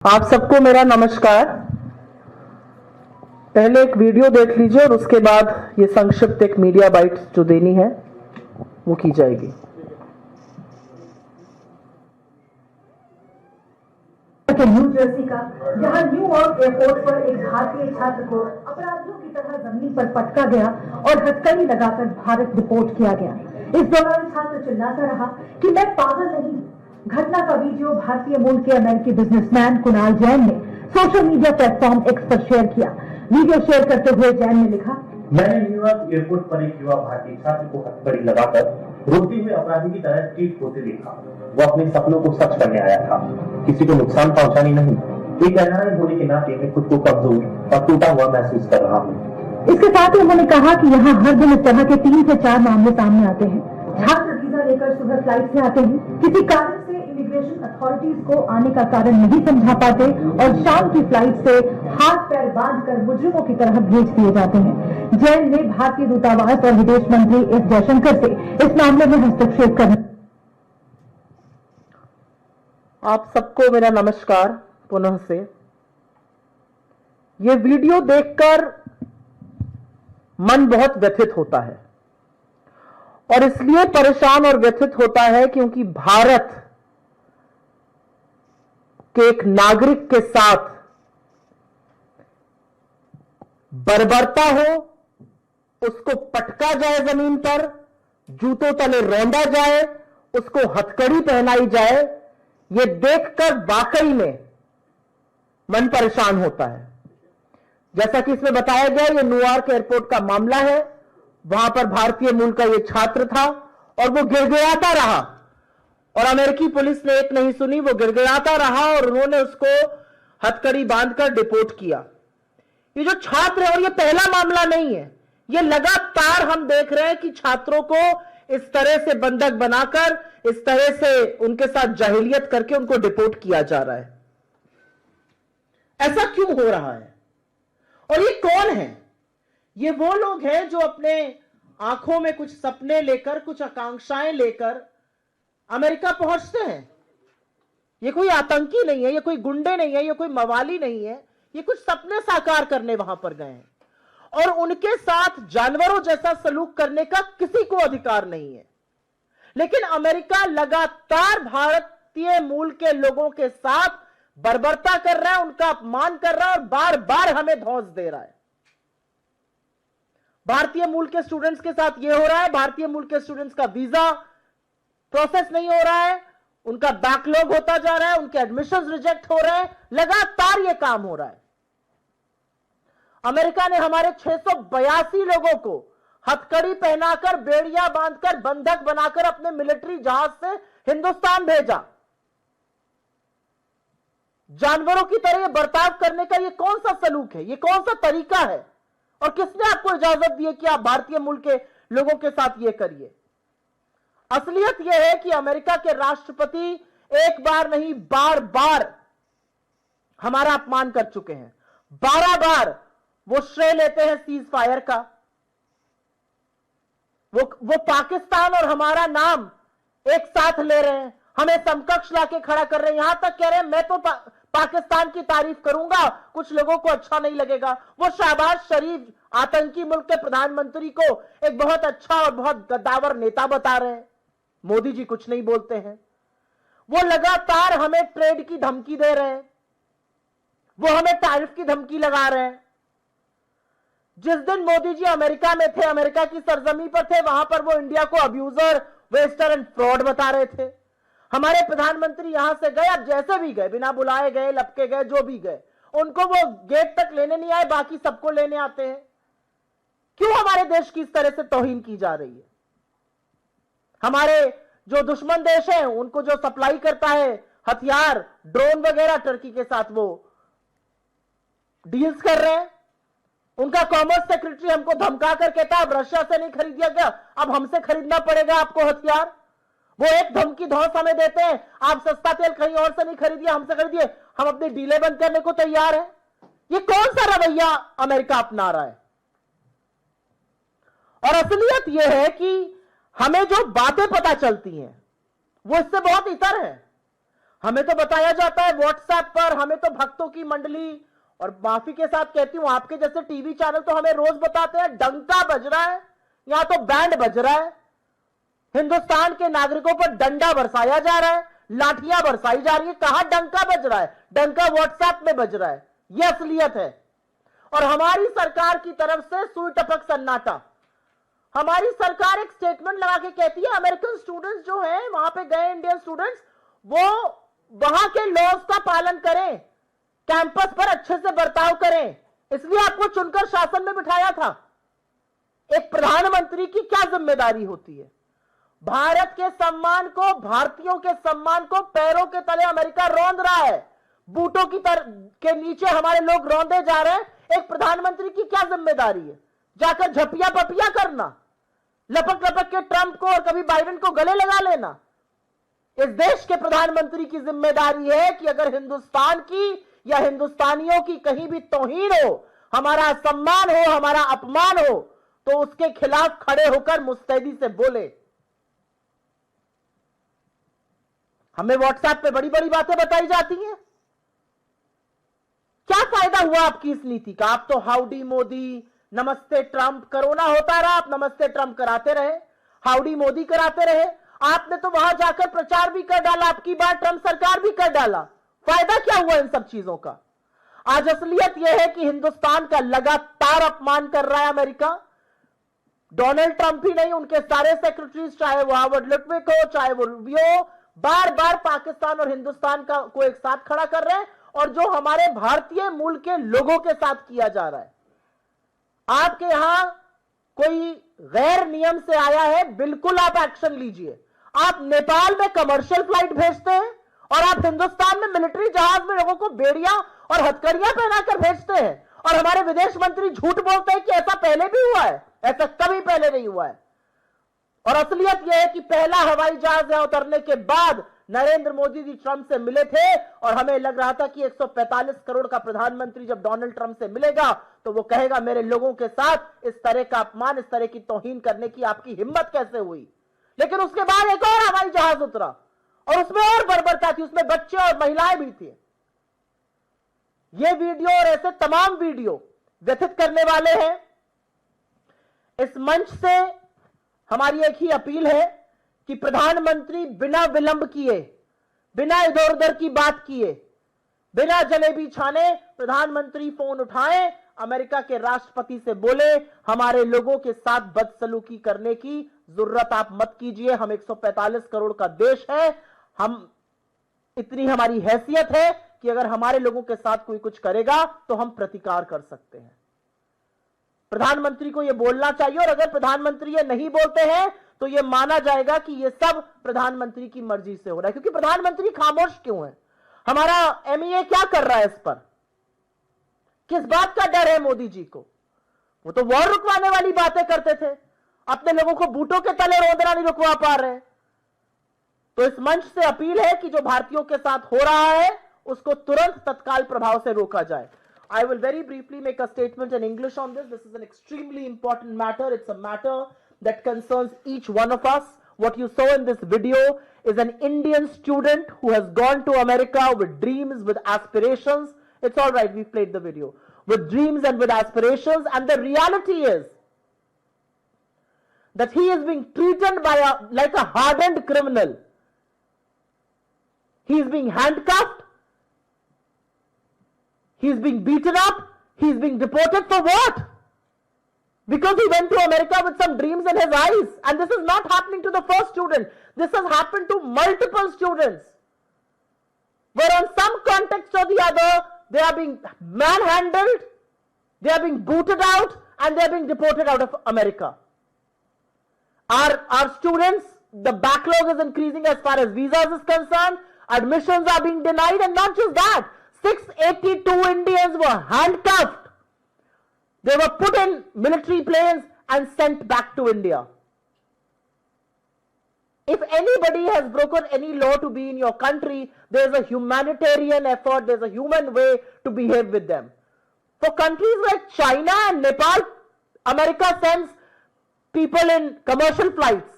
आप सबको मेरा नमस्कार। पहले एक वीडियो देख लीजिए और उसके बाद ये संक्षिप्त एक मीडिया बाइट जो देनी है वो की जाएगी। न्यू जर्सी का, जहां न्यूयॉर्क एयरपोर्ट पर एक भारतीय छात्र को अपराधियों की तरह जमीन पर पटका गया और हथकड़ी लगाकर भारत डिपोर्ट किया गया। इस दौरान छात्र चिल्लाता रहा कि मैं पागल नहीं। घटना का वीडियो भारतीय मूल के अमेरिकी बिजनेसमैन कुणाल जैन ने सोशल मीडिया प्लेटफॉर्म एक्स पर शेयर किया। वीडियो शेयर करते हुए जैन ने लिखा, मैंने न्यूयॉर्क एयरपोर्ट पर एक युवा भारतीय छात्र को हथकड़ी लगाकर रोकते हुए अपराधी की तरह ट्रीट होते देखा। वो अपने सपनों को सच करने आया था, किसी को नुकसान पहुंचाने नहीं। एक एनआरआई होने के नाते मैं खुद को कमजोर और टूटा हुआ महसूस कर रहा हूँ। इसके साथ ही उन्होंने कहा कि यहाँ हर दिन इस तरह के 3 से 4 मामले सामने आते हैं। छात्र वीजा लेकर सुबह फ्लाइट से आते हैं, किसी कारण से इमिग्रेशन अथॉरिटीज को आने का कारण नहीं समझा पाते और शाम की फ्लाइट से हाथ पैर बांधकर मुजरिमों की तरह भेज दिए जाते हैं। जैन ने भारतीय दूतावास और विदेश मंत्री एस जयशंकर से इस मामले में हस्तक्षेप करने। आप सबको मेरा नमस्कार पुनः से। ये वीडियो देखकर मन बहुत व्यथित होता है और इसलिए परेशान और व्यथित होता है क्योंकि भारत के एक नागरिक के साथ बर्बरता हो, उसको पटका जाए जमीन पर, जूतों तले रौंदा जाए, उसको हथकड़ी पहनाई जाए, यह देखकर वाकई में मन परेशान होता है। जैसा कि इसमें बताया गया, यह न्यूयॉर्क एयरपोर्ट का मामला है। वहां पर भारतीय मूल का यह छात्र था और वो गिड़गिड़ाता रहा और अमेरिकी पुलिस ने एक नहीं सुनी, वो गिड़गिड़ाता रहा और उन्होंने उसको हथकड़ी बांधकर डिपोर्ट किया। ये जो छात्र है, और ये पहला मामला नहीं है, ये लगातार हम देख रहे हैं कि छात्रों को इस तरह से बंधक बनाकर, इस तरह से उनके साथ जाहिलियत करके उनको डिपोर्ट किया जा रहा है। ऐसा क्यों हो रहा है और ये कौन है? ये वो लोग हैं जो अपने आंखों में कुछ सपने लेकर, कुछ आकांक्षाएं लेकर अमेरिका पहुंचते हैं। ये कोई आतंकी नहीं है, ये कोई गुंडे नहीं है, ये कोई मवाली नहीं है, ये कुछ सपने साकार करने वहां पर गए हैं और उनके साथ जानवरों जैसा सलूक करने का किसी को अधिकार नहीं है। लेकिन अमेरिका लगातार भारतीय मूल के लोगों के साथ बर्बरता कर रहा है, उनका अपमान कर रहा है और बार बार हमें धौंस दे रहा है। भारतीय मूल के स्टूडेंट्स के साथ यह हो रहा है, भारतीय मूल के स्टूडेंट्स का वीजा प्रोसेस नहीं हो रहा है, उनका बैकलॉग होता जा रहा है, उनके एडमिशंस रिजेक्ट हो रहे हैं, लगातार यह काम हो रहा है। अमेरिका ने हमारे 682 लोगों को हथकड़ी पहनाकर, बेड़ियां बांधकर, बंधक बनाकर अपने मिलिट्री जहाज से हिंदुस्तान भेजा। जानवरों की तरह बर्ताव करने का यह कौन सा सलूक है, यह कौन सा तरीका है और किसने आपको इजाजत दी है कि आप भारतीय मूल के लोगों के साथ यह करिए? असलियत यह है कि अमेरिका के राष्ट्रपति एक बार नहीं, बार बार हमारा अपमान कर चुके हैं। 12 बार वो श्रेय लेते हैं सीज फायर का। वो पाकिस्तान और हमारा नाम एक साथ ले रहे हैं, हमें समकक्ष लाके खड़ा कर रहे हैं। यहां तक कह रहे हैं मैं तो पाकिस्तान की तारीफ करूंगा, कुछ लोगों को अच्छा नहीं लगेगा। वो शहबाज शरीफ आतंकी मुल्क के प्रधानमंत्री को एक बहुत अच्छा और बहुत गद्दावर नेता बता रहे हैं। मोदी जी कुछ नहीं बोलते हैं। वो लगातार हमें ट्रेड की धमकी दे रहे हैं, वो हमें टैरिफ की धमकी लगा रहे हैं। जिस दिन मोदी जी अमेरिका में थे, अमेरिका की सरजमी पर थे, वहां पर वो इंडिया को अब्यूजर, वेस्टर एंड फ्रॉड बता रहे थे। हमारे प्रधानमंत्री यहां से गए, अब जैसे भी गए, बिना बुलाए गए, लपके गए, जो भी गए, उनको वो गेट तक लेने नहीं आए, बाकी सबको लेने आते हैं। क्यों हमारे देश की इस तरह से तौहीन की जा रही है? हमारे जो दुश्मन देश हैं, उनको जो सप्लाई करता है हथियार, ड्रोन वगैरह, टर्की के साथ वो डील्स कर रहे हैं। उनका कॉमर्स सेक्रेटरी हमको धमका कर कहता है अब रशिया से नहीं खरीदिया गया, अब हमसे खरीदना पड़ेगा आपको हथियार। वो एक धमकी धौंस हमें देते हैं, आप सस्ता तेल कहीं और से नहीं खरीदिए, हमसे खरीदिए, हम अपनी डीलें बंद करने को तैयार हैं। ये कौन सा रवैया अमेरिका अपना रहा है? और असलियत यह है कि हमें जो बातें पता चलती हैं वो इससे बहुत इतर है। हमें तो बताया जाता है व्हाट्सएप पर, हमें तो भक्तों की मंडली, और माफी के साथ कहती हूं आपके जैसे टीवी चैनल तो हमें रोज बताते हैं डंका बज रहा है, यहां तो बैंड बज रहा है, हिंदुस्तान के नागरिकों पर डंडा बरसाया जा रहा है, लाठियां बरसाई जा रही है। कहां डंका बज रहा है? डंका व्हाट्सएप में बज रहा है। यह असलियत है। और हमारी सरकार की तरफ से सुई टपक सन्नाटा। हमारी सरकार एक स्टेटमेंट लगा के कहती है अमेरिकन स्टूडेंट्स जो हैं वहां पे गए इंडियन स्टूडेंट्स, वो वहां के लॉज का पालन करें, कैंपस पर अच्छे से बर्ताव करें, इसलिए आपको चुनकर शासन में बिठाया था। एक प्रधानमंत्री की क्या जिम्मेदारी होती है? भारत के सम्मान को, भारतीयों के सम्मान को पैरों के तले अमेरिका रौंद रहा है, बूटों की के नीचे हमारे लोग रौंदे जा रहे हैं। एक प्रधानमंत्री की क्या जिम्मेदारी है? जाकर झपिया पपिया करना, लपक लपक के ट्रंप को और कभी बाइडेन को गले लगा लेना। इस देश के प्रधानमंत्री की जिम्मेदारी है कि अगर हिंदुस्तान की या हिंदुस्तानियों की कहीं भी तौहीन हो, हमारा सम्मान हो, हमारा अपमान हो, तो उसके खिलाफ खड़े होकर मुस्तैदी से बोले। हमें व्हाट्सएप पे बड़ी बड़ी बातें बताई जाती हैं। क्या फायदा हुआ आपकी इस नीति का? आप तो हाउडी मोदी, नमस्ते ट्रंप, कोरोना होता रहा, आप नमस्ते ट्रंप कराते रहे, हाउडी मोदी कराते रहे। आपने तो वहां जाकर प्रचार भी कर डाला, आपकी बार ट्रंप सरकार भी कर डाला। फायदा क्या हुआ इन सब चीजों का? आज असलियत यह है कि हिंदुस्तान का लगातार अपमान कर रहा है अमेरिका। डोनाल्ड ट्रंप ही नहीं, उनके सारे सेक्रेटरीज, चाहे वो हावर्ड लुटविक हो, चाहे वो रूबियो, बार बार पाकिस्तान और हिंदुस्तान का को एक साथ खड़ा कर रहे हैं, और जो हमारे भारतीय मूल के लोगों के साथ किया जा रहा है। आपके यहां कोई गैर नियम से आया है, बिल्कुल आप एक्शन लीजिए। आप नेपाल में कमर्शियल फ्लाइट भेजते हैं और आप हिंदुस्तान में मिलिट्री जहाज में लोगों को बेड़ियां और हथकड़ियां पहनाकर भेजते हैं, और हमारे विदेश मंत्री झूठ बोलते हैं कि ऐसा पहले भी हुआ है। ऐसा कभी पहले नहीं हुआ है। और असलियत यह है कि पहला हवाई जहाज यहां उतरने के बाद नरेंद्र मोदी जी ट्रंप से मिले थे, और हमें लग रहा था कि 145 करोड़ का प्रधानमंत्री जब डोनाल्ड ट्रंप से मिलेगा तो वो कहेगा मेरे लोगों के साथ इस तरह का अपमान, इस तरह की तौहीन करने की आपकी हिम्मत कैसे हुई। लेकिन उसके बाद एक और हवाई जहाज उतरा और उसमें और बर्बरता थी, उसमें बच्चे और महिलाएं भी थी। ये वीडियो और ऐसे तमाम वीडियो व्यथित करने वाले हैं। इस मंच से हमारी एक ही अपील है कि प्रधानमंत्री बिना विलंब किए, बिना इधर उधर की बात किए, बिना जलेबी छाने प्रधानमंत्री फोन उठाएं, अमेरिका के राष्ट्रपति से बोले हमारे लोगों के साथ बदसलूकी करने की जरूरत आप मत कीजिए। हम 145 करोड़ का देश है, हम इतनी हमारी हैसियत है कि अगर हमारे लोगों के साथ कोई कुछ करेगा तो हम प्रतिकार कर सकते हैं। प्रधानमंत्री को यह बोलना चाहिए, और अगर प्रधानमंत्री ये नहीं बोलते हैं तो यह माना जाएगा कि यह सब प्रधानमंत्री की मर्जी से हो रहा है। क्योंकि प्रधानमंत्री खामोश क्यों है? हमारा एमईए क्या कर रहा है इस पर? किस बात का डर है मोदी जी को? वो तो वॉर रुकवाने वाली बातें करते थे, अपने लोगों को बूटों के तले रोंदना नहीं रुकवा पा रहे। तो इस मंच से अपील है कि जो भारतीयों के साथ हो रहा है उसको तुरंत तत्काल प्रभाव से रोका जाए। I will very briefly make a statement in English on this. This is an extremely important matter. It's a matter that concerns each one of us. What you saw in this video is an Indian student who has gone to America with dreams, with aspirations. It's all right, we played the video. With dreams and with aspirations, and the reality is that he is being treated by like a hardened criminal. He is being handcuffed. He's being beaten up. He's being deported for what? Because he went to America with some dreams in his eyes. And this is not happening to the first student. This has happened to multiple students. Where on some context or the other, they are being manhandled, they are being booted out, and they are being deported out of America. Our students, the backlog is increasing as far as visas is concerned. Admissions are being denied, and not just that. 682 Indians were handcuffed. They were put in military planes and sent back to India. If anybody has broken any law to be in your country, there's a humanitarian effort, there's a human way to behave with them. For countries like China and Nepal, America sends people in commercial flights,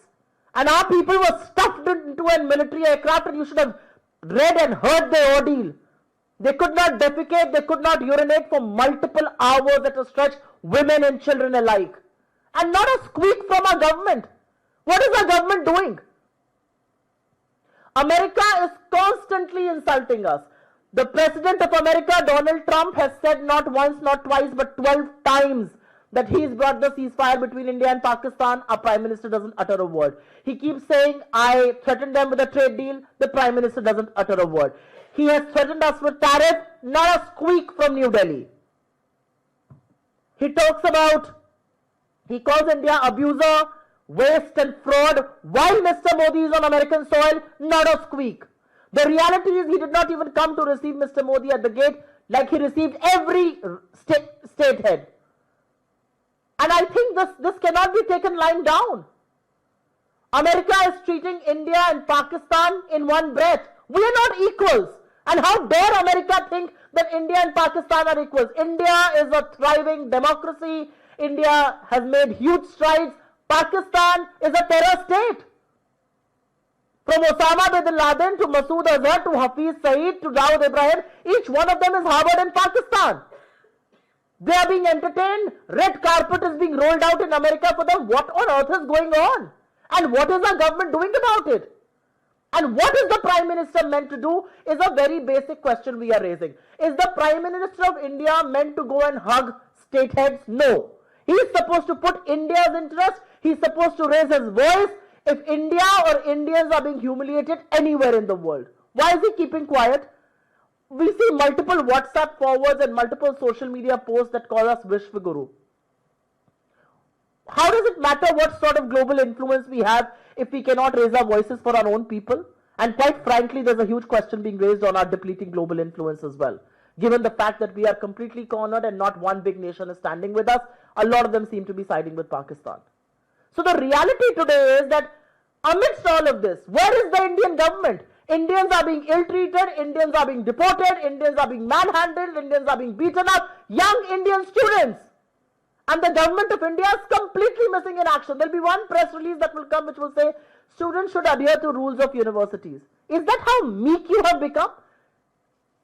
and our people were stuffed into a military aircraft, and you should have read and heard the ordeal. They could not defecate, they could not urinate for multiple hours at a stretch, women and children alike. And not a squeak from our government. What is our government doing? America is constantly insulting us. The President of America, Donald Trump, has said not once, not twice, but 12 times that he's brought the ceasefire between India and Pakistan. Our Prime Minister doesn't utter a word. He keeps saying, I threatened them with a trade deal. The Prime Minister doesn't utter a word. He has threatened us with tariff, not a squeak from New Delhi. He talks about, he calls India abuser, waste and fraud, while Mr. Modi is on American soil, not a squeak. The reality is he did not even come to receive Mr. Modi at the gate like he received every state head. And I think this cannot be taken lying down. America is treating India and Pakistan in one breath. We are not equals. And how dare America think that India and Pakistan are equals? India is a thriving democracy. India has made huge strides. Pakistan is a terror state. From Osama bin Laden to Masood Azhar to Hafiz Saeed to Dawood Ibrahim, each one of them is harbored in Pakistan. They are being entertained. Red carpet is being rolled out in America for them. What on earth is going on? And what is our government doing about it? And what is the Prime Minister meant to do is a very basic question we are raising. Is the Prime Minister of India meant to go and hug state heads? No. He is supposed to put India's interest. He is supposed to raise his voice if India or Indians are being humiliated anywhere in the world. Why is he keeping quiet? We see multiple WhatsApp forwards and multiple social media posts that call us Vishwa Guru. How does it matter what sort of global influence we have if we cannot raise our voices for our own people? And quite frankly, there's a huge question being raised on our depleting global influence as well. Given the fact that we are completely cornered and not one big nation is standing with us, a lot of them seem to be siding with Pakistan. So the reality today is that amidst all of this, where is the Indian government? Indians are being ill-treated, Indians are being deported, Indians are being manhandled, Indians are being beaten up, young Indian students. And the government of India is completely missing in action. There will be one press release that will come which will say, students should adhere to rules of universities. Is that how meek you have become?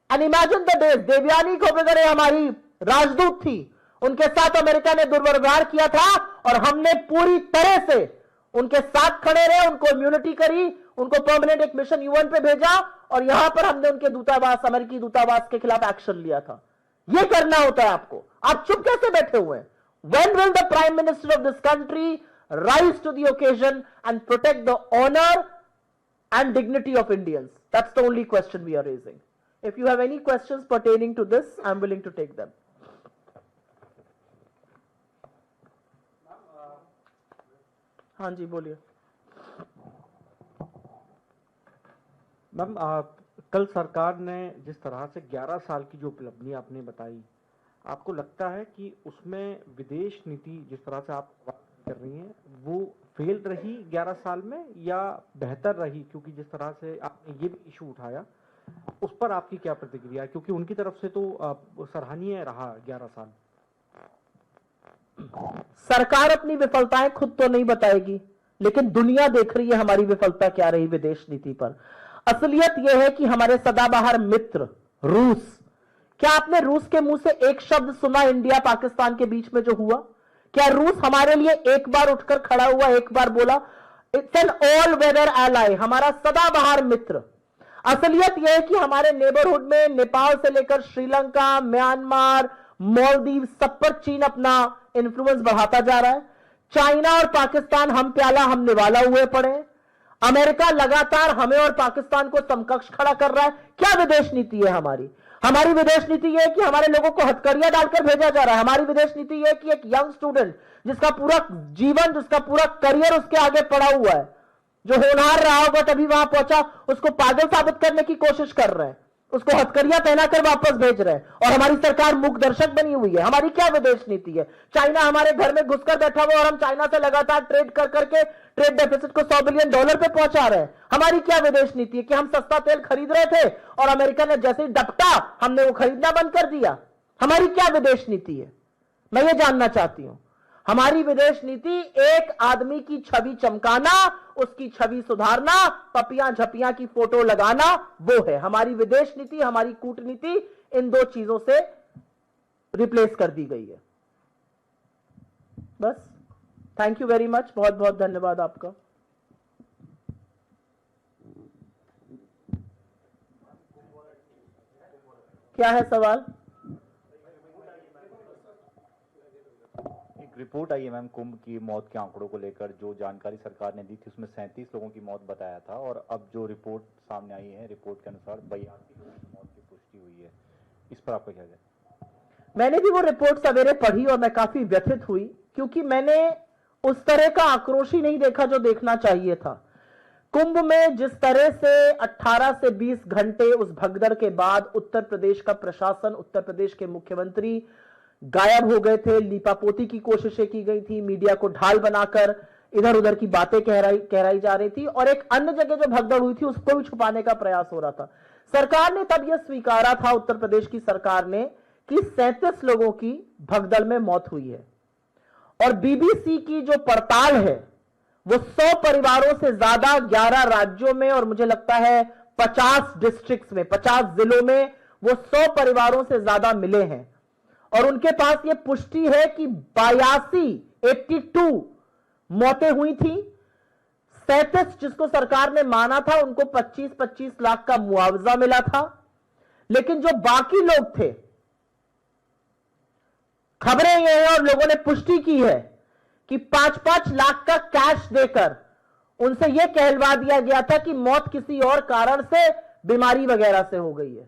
And imagine the days, Devyani खोपड़ेकर हमारी राजदूत थी, उनके साथ America ने दुर्व्यवहार किया था और हमने पूरी तरह से उनके साथ खड़े रहे, उनको इम्यूनिटी करी, उनको परमानेंट एक मिशन यूएन पे भेजा और यहां पर हमने उनके दूतावास, अमेरिकी दूतावास के खिलाफ एक्शन लिया था. ये करना होता है आपको. आप चुप कैसे बैठे हुए हैं? When will the Prime Minister of this country rise to the occasion and protect the honor and dignity of Indians? That's the only question we are raising. If you have any questions pertaining to this, I'm willing to take them. हाँ जी बोलिए. Ma'am, कल सरकार ने जिस तरह से 11 साल की जो उपलब्धि आपने बताई, आपको लगता है कि उसमें विदेश नीति जिस तरह से आप बात कर रही हैं वो फेल रही 11 साल में या बेहतर रही? क्योंकि जिस तरह से आपने ये भी इशू उठाया, उस पर आपकी क्या प्रतिक्रिया है? क्योंकि उनकी तरफ से तो सराहनीय रहा 11 साल. सरकार अपनी विफलताएं खुद तो नहीं बताएगी, लेकिन दुनिया देख रही है हमारी विफलता क्या रही विदेश नीति पर. असलियत यह है कि हमारे सदाबहार मित्र रूस, क्या आपने रूस के मुंह से एक शब्द सुना इंडिया पाकिस्तान के बीच में जो हुआ? क्या रूस हमारे लिए एक बार उठकर खड़ा हुआ, एक बार बोला? It's an all weather ally, हमारा सदाबहार मित्र. असलियत यह है कि हमारे नेबरहुड में नेपाल से लेकर श्रीलंका, म्यांमार, मालदीव, सब पर चीन अपना इन्फ्लुएंस बढ़ाता जा रहा है. चाइना और पाकिस्तान हम प्याला हम निवाला हुए पड़े. अमेरिका लगातार हमें और पाकिस्तान को समकक्ष खड़ा कर रहा है. क्या विदेश नीति है हमारी? हमारी विदेश नीति यह है कि हमारे लोगों को हथकड़ियां डालकर भेजा जा रहा है. हमारी विदेश नीति यह है कि एक यंग स्टूडेंट जिसका पूरा जीवन, जिसका पूरा करियर उसके आगे पड़ा हुआ है, जो होनहार रहा होगा तभी वहां पहुंचा, उसको पागल साबित करने की कोशिश कर रहे हैं, उसको हथकड़ियां पहनाकर वापस भेज रहे हैं. और हमारी सरकार मूक दर्शक बनी हुई है. हमारी क्या विदेश नीति है? चाइना हमारे घर में घुसकर बैठा हुआ और हम चाइना से लगातार ट्रेड कर करके ट्रेड डेफिसिट को $100 बिलियन पे पहुंचा रहे हैं. हमारी क्या विदेश नीति है कि हम सस्ता तेल खरीद रहे थे और अमेरिका ने जैसे ही डपटा हमने वो खरीदना बंद कर दिया? हमारी क्या विदेश नीति है? मैं ये जानना चाहती हूं. हमारी विदेश नीति एक आदमी की छवि चमकाना, उसकी छवि सुधारना, पपियां झपियां की फोटो लगाना, वो है हमारी विदेश नीति। हमारी कूटनीति इन दो चीजों से रिप्लेस कर दी गई है। बस, थैंक यू वेरी मच, बहुत बहुत धन्यवाद आपका। क्या है सवाल? एक रिपोर्ट आई है मैम कुंभ की मौत के आंकड़ों को लेकर, जो जानकारी सरकार ने दी थी उसमें 37 लोगों की मौत बताया था, और अब जो रिपोर्ट सामने आई है, रिपोर्ट के अनुसार 82 लोगों की मौत की पुष्टि हुई है। इस पर आपका क्या कहना है? मैंने भी वो रिपोर्ट सवेरे पढ़ी और मैं काफी व्यथित हुई, क्योंकि मैंने उस तरह का आक्रोश ही नहीं देखा जो देखना चाहिए था। कुंभ में जिस तरह से 18 से 20 घंटे उस भगदड़ के बाद उत्तर प्रदेश का प्रशासन, उत्तर प्रदेश के मुख्यमंत्री गायब हो गए थे, लीपापोती की कोशिशें की गई थी, मीडिया को ढाल बनाकर इधर उधर की बातें कहराई जा रही थी, और एक अन्य जगह जो भगदड़ हुई थी उसको भी छुपाने का प्रयास हो रहा था। सरकार ने तब यह स्वीकारा था, उत्तर प्रदेश की सरकार ने, कि 37 लोगों की भगदड़ में मौत हुई है। और बीबीसी की जो पड़ताल है वो 100 परिवारों से ज्यादा 11 राज्यों में, और मुझे लगता है 50 डिस्ट्रिक्ट्स में, 50 जिलों में वो 100 परिवारों से ज्यादा मिले हैं। और उनके पास ये पुष्टि है कि 82 मौतें हुई थी। 37 जिसको सरकार ने माना था उनको 25-25 लाख का मुआवजा मिला था। लेकिन जो बाकी लोग थे, खबरें ये हैं और लोगों ने पुष्टि की है कि 5-5 लाख का कैश देकर उनसे यह कहलवा दिया गया था कि मौत किसी और कारण से, बीमारी वगैरह से हो गई है।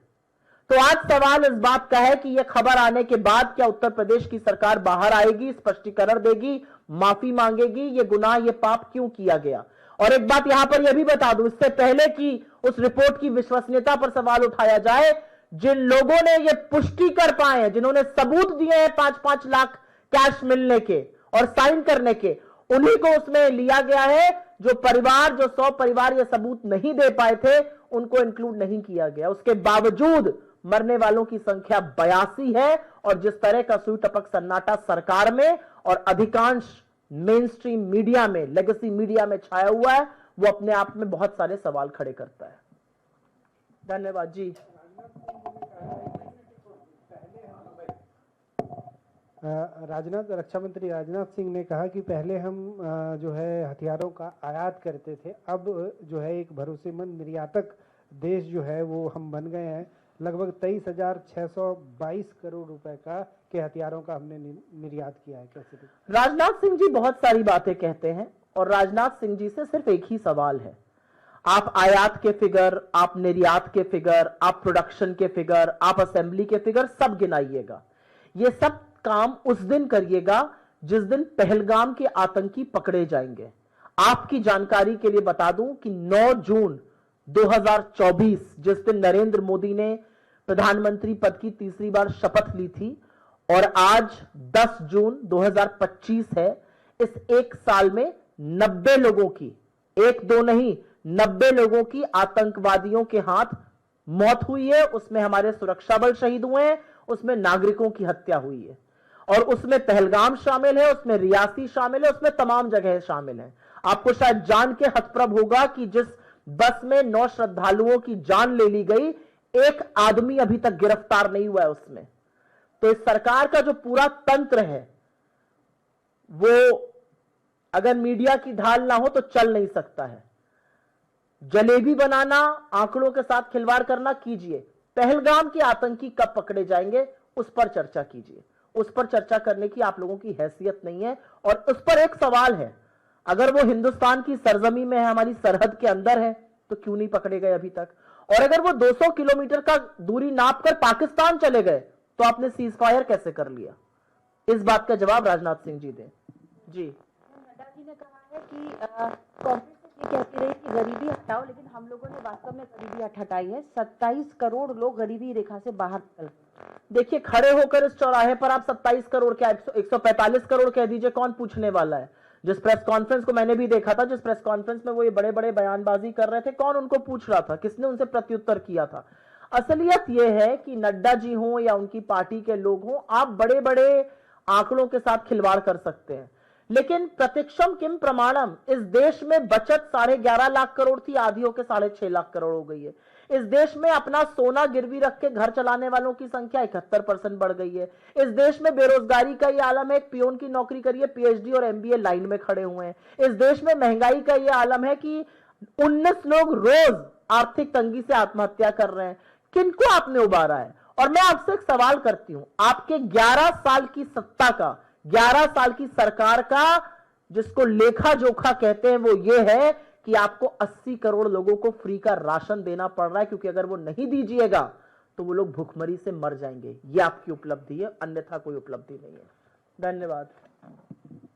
तो आज सवाल इस बात का है कि यह खबर आने के बाद क्या उत्तर प्रदेश की सरकार बाहर आएगी, स्पष्टीकरण देगी, माफी मांगेगी, यह गुनाह, यह पाप क्यों किया गया? और एक बात यहां पर यह भी बता दूं, इससे पहले कि उस रिपोर्ट की विश्वसनीयता पर सवाल उठाया जाए, जिन लोगों ने यह पुष्टि कर पाए हैं, जिन्होंने सबूत दिए हैं 5-5 लाख कैश मिलने के और साइन करने के, उन्हीं को उसमें लिया गया है। जो परिवार, जो 100 परिवार ये सबूत नहीं दे पाए थे, उनको इंक्लूड नहीं किया गया। उसके बावजूद मरने वालों की संख्या 82 है। और जिस तरह का सुई टपक सन्नाटा सरकार में और अधिकांश मेन स्ट्रीम मीडिया में, लेगेसी मीडिया में छाया हुआ है, वो अपने आप में बहुत सारे सवाल खड़े करता है। धन्यवाद जी। रक्षा मंत्री राजनाथ सिंह ने कहा कि पहले हम जो है हथियारों का आयात करते थे, अब जो है एक भरोसेमंद निर्यातक देश जो है वो हम बन गए हैं। लगभग 23,622 करोड़ रुपए के हथियारों का हमने निर्यात किया है। कैसे? राजनाथ सिंह जी बहुत सारी बातें कहते हैं और राजनाथ सिंह जी से सिर्फ एक ही सवाल है, आप आयात के फिगर, आप निर्यात के फिगर, आप प्रोडक्शन के फिगर, आप असेंबली के फिगर सब गिनाइएगा। ये सब काम उस दिन करिएगा जिस दिन पहलगाम के आतंकी पकड़े जाएंगे। आपकी जानकारी के लिए बता दूं कि 9 जून 2024 जिस दिन नरेंद्र मोदी ने प्रधानमंत्री पद की तीसरी बार शपथ ली थी, और आज 10 जून 2025 है, इस एक साल में 90 लोगों की, 1-2 नहीं 90 लोगों की आतंकवादियों के हाथ मौत हुई है। उसमें हमारे सुरक्षा बल शहीद हुए हैं, उसमें नागरिकों की हत्या हुई है, और उसमें पहलगाम शामिल है, उसमें रियासी शामिल है, उसमें तमाम जगह शामिल है। आपको शायद जान के हतप्रभ होगा कि जिस बस में 9 श्रद्धालुओं की जान ले ली गई, एक आदमी अभी तक गिरफ्तार नहीं हुआ है उसमें। तो इस सरकार का जो पूरा तंत्र है वो अगर मीडिया की ढाल ना हो तो चल नहीं सकता है। जलेबी बनाना, आंकड़ों के साथ खिलवाड़ करना कीजिए, पहलगाम के आतंकी कब पकड़े जाएंगे उस पर चर्चा कीजिए। उस पर चर्चा करने की आप लोगों की हैसियत नहीं है। और उस पर एक सवाल है, अगर वो हिंदुस्तान की सरजमी में है, हमारी सरहद के अंदर है, तो क्यों नहीं पकड़े गए अभी तक? और अगर वो 200 किलोमीटर का दूरी नापकर पाकिस्तान चले गए तो आपने सीज फायर कैसे कर लिया? इस बात का जवाब राजनाथ सिंह जी दें। जी। नड्डा जी ने कहा है कि कांग्रेस ये कहती रही कि गरीबी हटाओ, लेकिन हम लोगों ने वास्तव में गरीबी हटाई है। 27 करोड़ लोग गरीबी रेखा से बाहर निकल गए। देखिए, खड़े होकर इस चौराहे पर आप 27 करोड़ क्या 145 करोड़ कह दीजिए, कौन पूछने वाला है? जिस प्रेस कॉन्फ्रेंस को मैंने भी देखा था, जिस प्रेस कॉन्फ्रेंस में वो ये बड़े बड़े बयानबाजी कर रहे थे, कौन उनको पूछ रहा था? किसने उनसे प्रत्युत्तर किया था? असलियत यह है कि नड्डा जी हों या उनकी पार्टी के लोग हों, आप बड़े बड़े आंकड़ों के साथ खिलवाड़ कर सकते हैं, लेकिन प्रत्यक्षम किम प्रमाणम, इस देश में बचत 11.5 लाख करोड़ थी, आधी होकर 6.5 लाख करोड़ हो गई है। इस देश में अपना सोना गिरवी रख के घर चलाने वालों की संख्या 71% बढ़ गई है। इस देश में बेरोजगारी का ये आलम है, एक पियोन की नौकरी करिए, पीएचडी और एमबीए लाइन में खड़े हुए हैं। इस देश में महंगाई का ये आलम है कि 19 लोग रोज आर्थिक तंगी से आत्महत्या कर रहे हैं। किनको आपने उबारा है? और मैं आपसे एक सवाल करती हूं, आपके 11 साल की सत्ता का, 11 साल की सरकार का जिसको लेखा जोखा कहते हैं वो ये है कि आपको 80 करोड़ लोगों को फ्री का राशन देना पड़ रहा है, क्योंकि अगर वो नहीं दीजिएगा तो वो लोग भूखमरी से मर जाएंगे। ये आपकी उपलब्धि है, अन्यथा कोई उपलब्धि नहीं है। धन्यवाद।